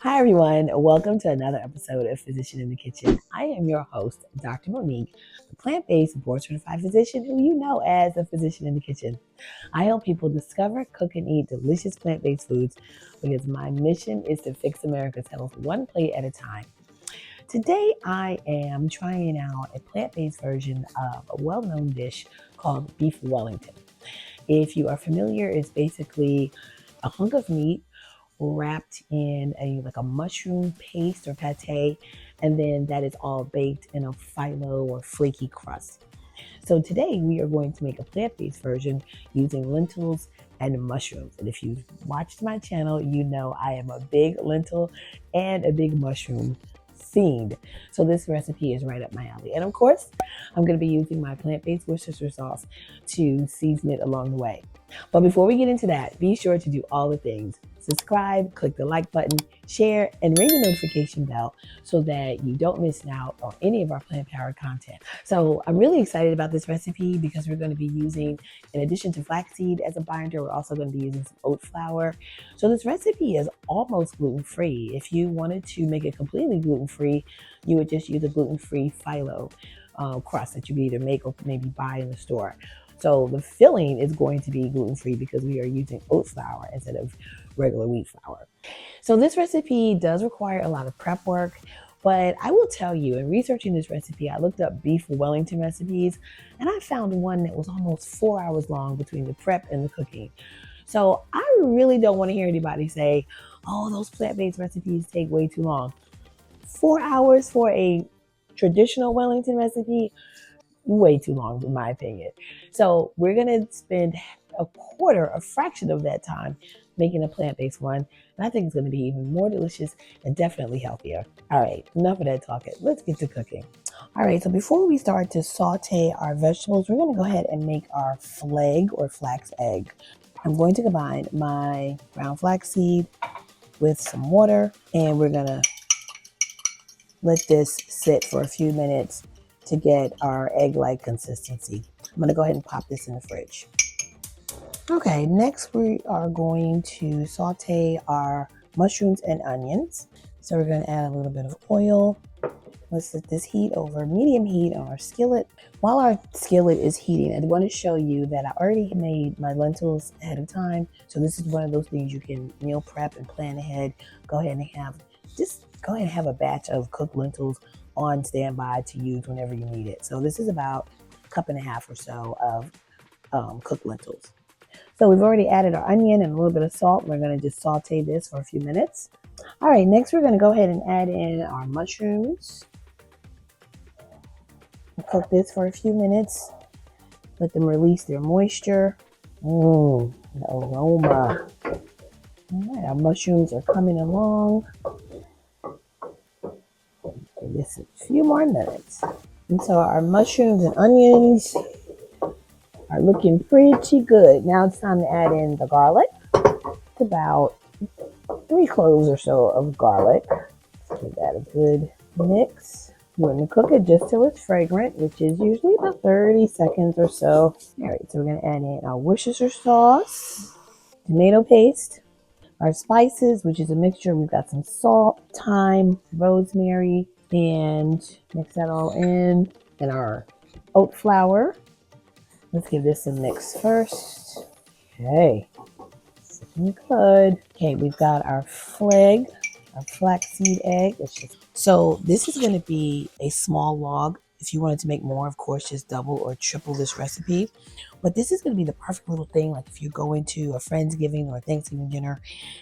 Hi, everyone. Welcome to another episode of Physician in the Kitchen. I am your host, Dr. Monique, the plant-based board-certified physician who you know as the Physician in the Kitchen. I help people discover, cook, and eat delicious plant-based foods because my mission is to fix America's health one plate at a time. Today, I am trying out a plant-based version of a well-known dish called beef Wellington. If you are familiar, it's basically a hunk of meat wrapped in a mushroom paste or pate, and then that is all baked in a phyllo or flaky crust. So today we are going to make a plant-based version using lentils and mushrooms. And if you've watched my channel, you know I am a big lentil and a big mushroom fiend. So this recipe is right up my alley. And of course, I'm going to be using my plant-based Worcestershire sauce to season it along the way. But before we get into that, be sure to do all the things. Subscribe, click the like button, share, and ring the notification bell so that you don't miss out on any of our plant-powered content. So I'm really excited about this recipe because we're going to be using, in addition to flaxseed as a binder, we're also going to be using some oat flour. So this recipe is almost gluten-free. If you wanted to make it completely gluten-free, you would just use a gluten-free phyllo crust that you can either make or maybe buy in the store. So the filling is going to be gluten-free because we are using oat flour instead of regular wheat flour. So this recipe does require a lot of prep work, but I will tell you, in researching this recipe, I looked up beef Wellington recipes, and I found one that was almost 4 hours long between the prep and the cooking. So I really don't want to hear anybody say, oh, those plant-based recipes take way too long. 4 hours for a traditional Wellington recipe, way too long in my opinion. So we're gonna spend a fraction of that time making a plant-based one. And I think it's gonna be even more delicious and definitely healthier. All right, enough of that talking. Let's get to cooking. All right, so before we start to saute our vegetables, we're gonna go ahead and make our flag or flax egg. I'm going to combine my ground flaxseed with some water, and we're gonna let this sit for a few minutes to get our egg-like consistency. I'm gonna go ahead and pop this in the fridge. Okay, next we are going to saute our mushrooms and onions. So we're gonna add a little bit of oil. Let's let this heat over medium heat on our skillet. While our skillet is heating, I want to show you that I already made my lentils ahead of time. So this is one of those things you can meal prep and plan ahead. Go ahead and have a batch of cooked lentils on standby to use whenever you need it. So this is about a cup and a half or so of cooked lentils. So we've already added our onion and a little bit of salt. We're going to just saute this for a few minutes. All right, next we're going to go ahead and add in our mushrooms. Cook this for a few minutes. Let them release their moisture. The aroma. All right, our mushrooms are coming along. Just a few more minutes. And so our mushrooms and onions are looking pretty good. Now it's time to add in the garlic. It's about 3 cloves or so of garlic. Let's give that a good mix. We're going to cook it just till it's fragrant, which is usually about 30 seconds or so. All right, so we're going to add in our Worcestershire sauce, tomato paste, our spices, which is a mixture. We've got some salt, thyme, rosemary, and mix that all in. And our oat flour. Let's give this a mix first. Okay, looking good. Okay, we've got our flag, our flaxseed egg. So this is going to be a small log. If you wanted to make more, of course, just double or triple this recipe. But this is going to be the perfect little thing. Like if you're going to a Friendsgiving or a Thanksgiving dinner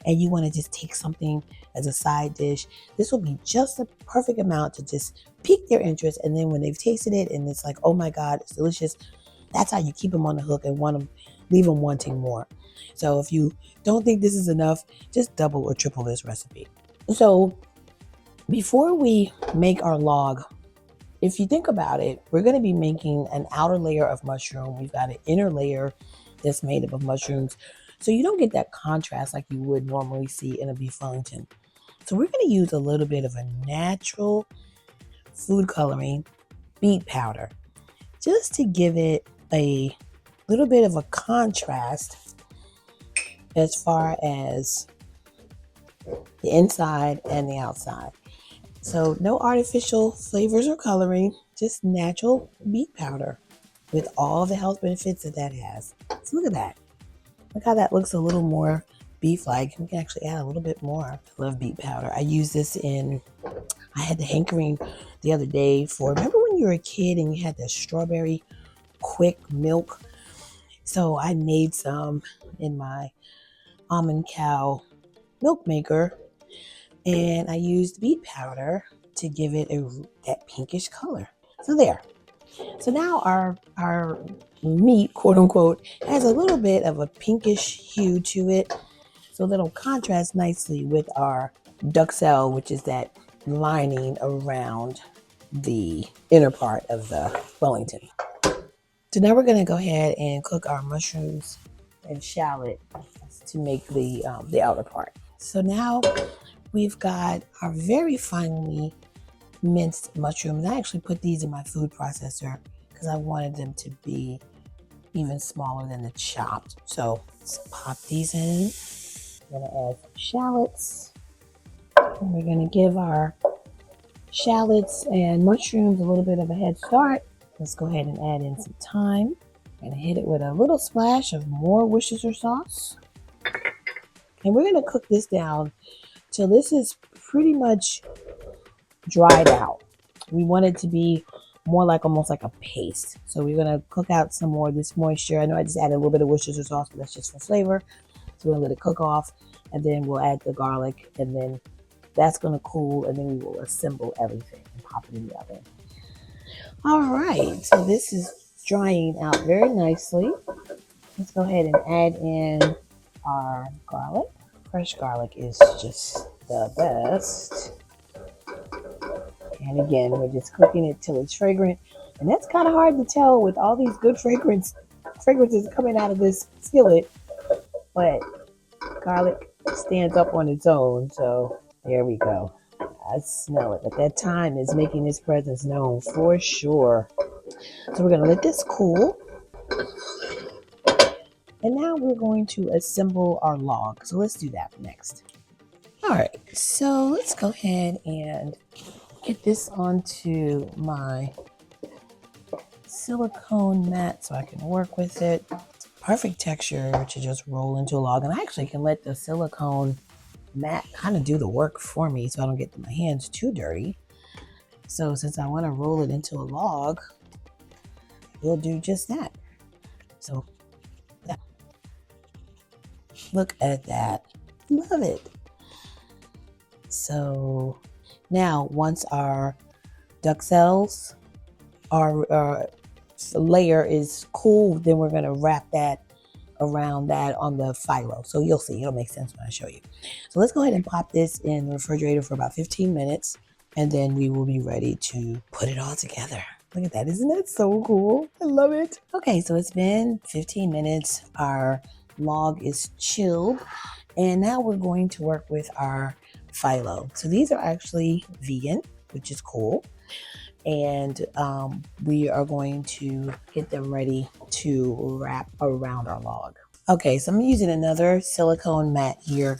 and you want to just take something as a side dish, this will be just the perfect amount to just pique their interest. And then when they've tasted it and it's like, oh my God, it's delicious. That's how you keep them on the hook and leave them wanting more. So if you don't think this is enough, just double or triple this recipe. So before we make our log, if you think about it, we're going to be making an outer layer of mushroom. We've got an inner layer that's made up of mushrooms. So you don't get that contrast like you would normally see in a beef Wellington. So we're going to use a little bit of a natural food coloring beet powder just to give it a little bit of a contrast as far as the inside and the outside. So no artificial flavors or coloring, just natural beet powder with all the health benefits that that has. So look at that. Look how that looks a little more beef-like. We can actually add a little bit more. I love beet powder. I use this I had the hankering the other day remember when you were a kid and you had the strawberry quick milk? So I made some in my almond cow milk maker, and I used beet powder to give it that pinkish color. So there. So now our meat, quote unquote, has a little bit of a pinkish hue to it. So that'll contrast nicely with our duxelle, which is that lining around the inner part of the Wellington. So now we're gonna go ahead and cook our mushrooms and shallot to make the outer part. So now we've got our very finely minced mushrooms. I actually put these in my food processor because I wanted them to be even smaller than the chopped. So let's pop these in. We're gonna add some shallots. And we're gonna give our shallots and mushrooms a little bit of a head start. Let's go ahead and add in some thyme. I'm gonna hit it with a little splash of more Worcestershire sauce. And we're gonna cook this down till this is pretty much dried out. We want it to be more like almost like a paste. So we're gonna cook out some more of this moisture. I know I just added a little bit of Worcestershire sauce, but that's just for flavor. So we're gonna let it cook off, and then we'll add the garlic, and then that's gonna cool, and then we will assemble everything and pop it in the oven. All right, so this is drying out very nicely. Let's go ahead and add in our garlic. Fresh garlic is just the best. And again, we're just cooking it till it's fragrant. And that's kind of hard to tell with all these good fragrances coming out of this skillet. But garlic stands up on its own. So there we go. I smell it. But that thyme is making its presence known for sure. So we're going to let this cool. And now we're going to assemble our log. So let's do that next. All right. So let's go ahead and get this onto my silicone mat so I can work with it. It's perfect texture to just roll into a log. And I actually can let the silicone mat kind of do the work for me so I don't get my hands too dirty. So since I want to roll it into a log, we'll do just that. So yeah. Look at that. Love it. So now once our duxelles, our layer is cool, then we're going to wrap that around that on the phyllo. So you'll see, it'll make sense when I show you. So let's go ahead and pop this in the refrigerator for about 15 minutes, and then we will be ready to put it all together. Look at that. Isn't that so cool? I love it. Okay, so it's been 15 minutes. Our log is chilled, and now we're going to work with our phyllo. So these are actually vegan, which is cool. And we are going to get them ready to wrap around our log. Okay, so I'm using another silicone mat here,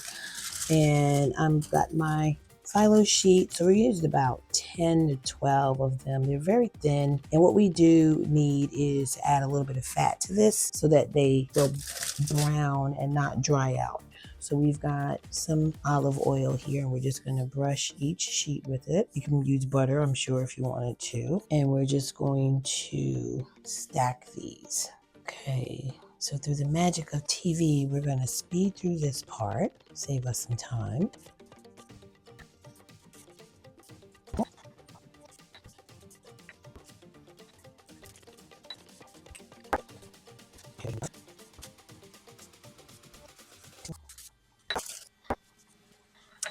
and I've got my phyllo sheet. So we used about 10 to 12 of them. They're very thin, and what we do need is to add a little bit of fat to this so that they will brown and not dry out. So we've got some olive oil here, and we're just going to brush each sheet with it. You can use butter, I'm sure, if you wanted to. And we're just going to stack these. Okay, so through the magic of TV, we're going to speed through this part, save us some time.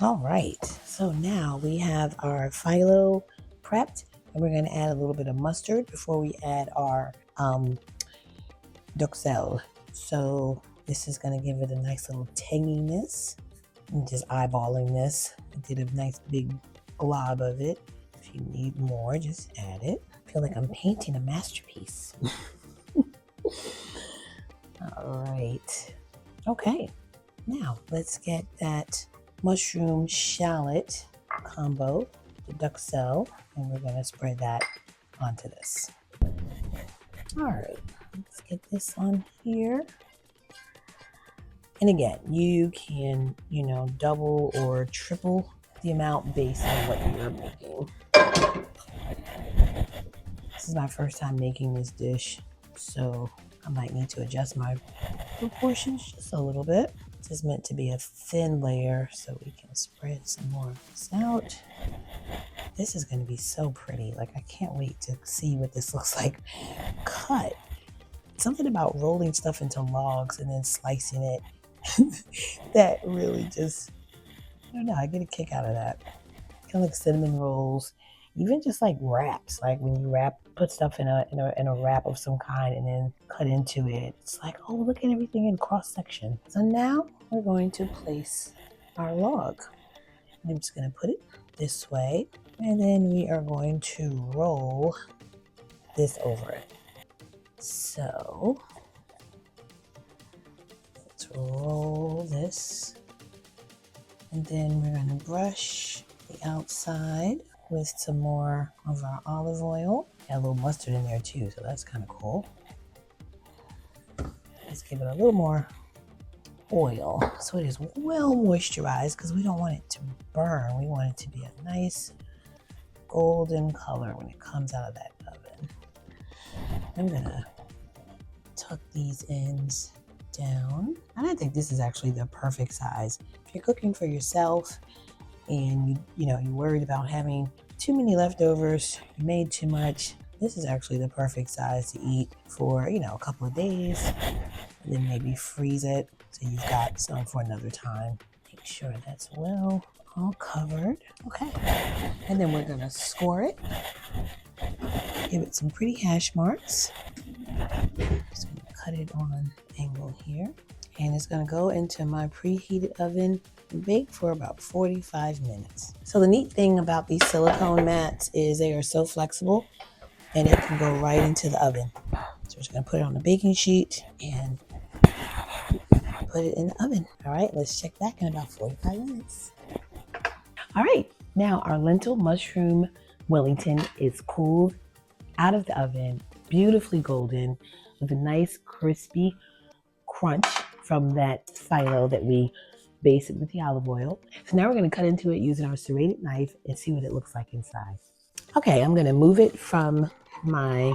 All right, so now we have our phyllo prepped, and we're going to add a little bit of mustard before we add our duxelle. So this is going to give it a nice little tanginess. I'm just eyeballing this. I did a nice big glob of it. If you need more, just add it. I feel like I'm painting a masterpiece. All right. Okay, now let's get that mushroom shallot combo, the duxelle, and we're going to spread that onto this. All right, let's get this on here. And again, you can, double or triple the amount based on what you're making. This is my first time making this dish, so I might need to adjust my proportions just a little bit. This is meant to be a thin layer so we can spread some more of this out. This is going to be so pretty. Like, I can't wait to see what this looks like cut. Something about rolling stuff into logs and then slicing it that really just, I don't know, I get a kick out of that. Kind of like cinnamon rolls, even just like wraps. Like when you put stuff in a wrap of some kind and then cut into it. It's like, oh, look at everything in cross section. So now we're going to place our log. I'm just going to put it this way, and then we are going to roll this over it. So let's roll this, and then we're going to brush the outside with some more of our olive oil. Got a little mustard in there too, so that's kind of cool. Let's give it a little more oil so it is well moisturized, because we don't want it to burn. We want it to be a nice golden color when it comes out of that oven. I'm gonna tuck these ends down, and I think this is actually the perfect size. If you're cooking for yourself and you're worried about having too many leftovers, you made too much, this is actually the perfect size to eat for a couple of days, and then maybe freeze it so you've got some for another time. Make sure that's well all covered. Okay, and then we're gonna score it, give it some pretty hash marks. Just gonna cut it on an angle here, and it's gonna go into my preheated oven and bake for about 45 minutes. So the neat thing about these silicone mats is they are so flexible and it can go right into the oven. So we're just gonna put it on the baking sheet and put it in the oven. All right, let's check back in about 45 minutes. All right, now our lentil mushroom Wellington is cooled out of the oven, beautifully golden, with a nice crispy crunch from that phyllo that we basted with the olive oil. So now we're going to cut into it using our serrated knife and see what it looks like inside. Okay, I'm going to move it from my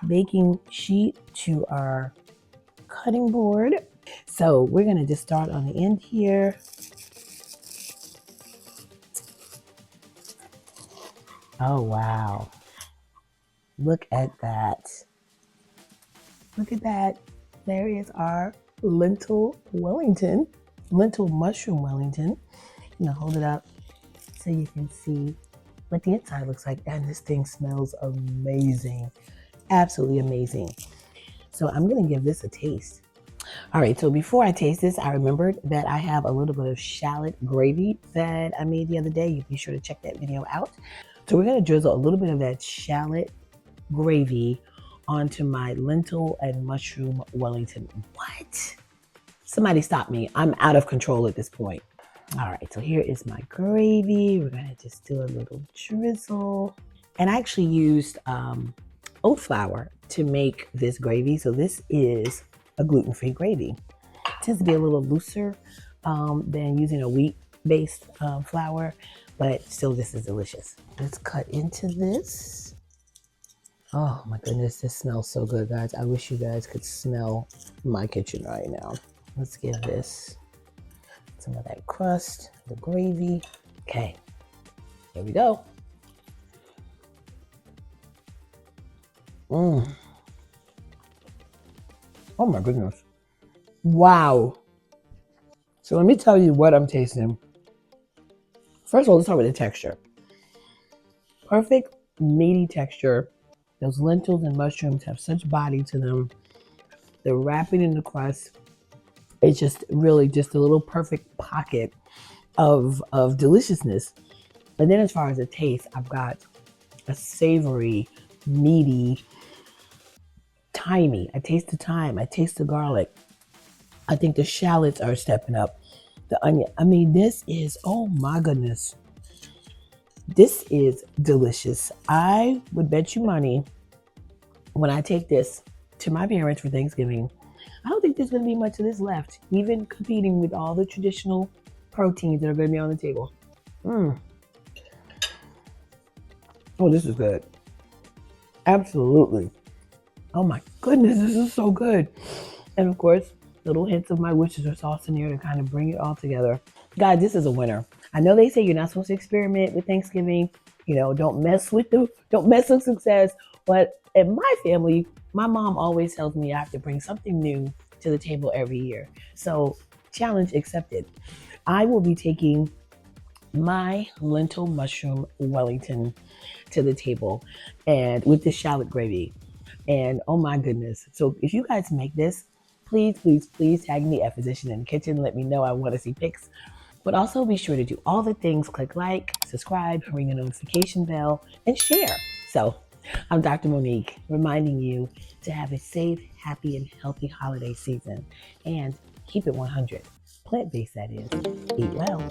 baking sheet to our cutting board. So we're going to just start on the end here. Oh, wow. Look at that. Look at that. There is our lentil Wellington, lentil mushroom Wellington. I'm gonna hold it up so you can see what the inside looks like. And this thing smells amazing. Absolutely amazing. So I'm gonna give this a taste. All right, so before I taste this, I remembered that I have a little bit of shallot gravy that I made the other day. You be sure to check that video out. So we're gonna drizzle a little bit of that shallot gravy onto my lentil and mushroom Wellington. What? Somebody stop me. I'm out of control at this point. All right, so here is my gravy. We're gonna just do a little drizzle. And I actually used oat flour to make this gravy. So this is a gluten-free gravy. It tends to be a little looser than using a wheat-based flour, but still this is delicious. Let's cut into this. Oh my goodness, this smells so good, guys. I wish you guys could smell my kitchen right now. Let's give this some of that crust, the gravy. Okay, here we go. Oh my goodness. Wow. So let me tell you what I'm tasting. First of all, let's start with the texture. Perfect meaty texture. Those lentils and mushrooms have such body to them. The wrapping in the crust, it's just really just a little perfect pocket of deliciousness. And then as far as the taste, I've got a savory, meaty, thymy. I taste the thyme. I taste the garlic. I think the shallots are stepping up. the onion. I mean, this is, oh my goodness. This is delicious. I would bet you money when I take this to my parents for Thanksgiving, I don't think there's going to be much of this left, even competing with all the traditional proteins that are going to be on the table. Oh, this is good. Absolutely. Oh my goodness, this is so good. And of course, little hints of my Worcestershire sauce in there to kind of bring it all together. Guys, this is a winner. I know they say you're not supposed to experiment with Thanksgiving. You know, don't mess with success. But in my family, my mom always tells me I have to bring something new to the table every year. So, challenge accepted. I will be taking my Lentil Mushroom Wellington to the table and with the shallot gravy. And oh my goodness. So if you guys make this, please, please, please tag me at Physician in the Kitchen. Let me know. I want to see pics. But also be sure to do all the things. Click like, subscribe, ring the notification bell, and share. So I'm Dr. Monique, reminding you to have a safe, happy, and healthy holiday season. And keep it 100. Plant-based, that is. Eat well.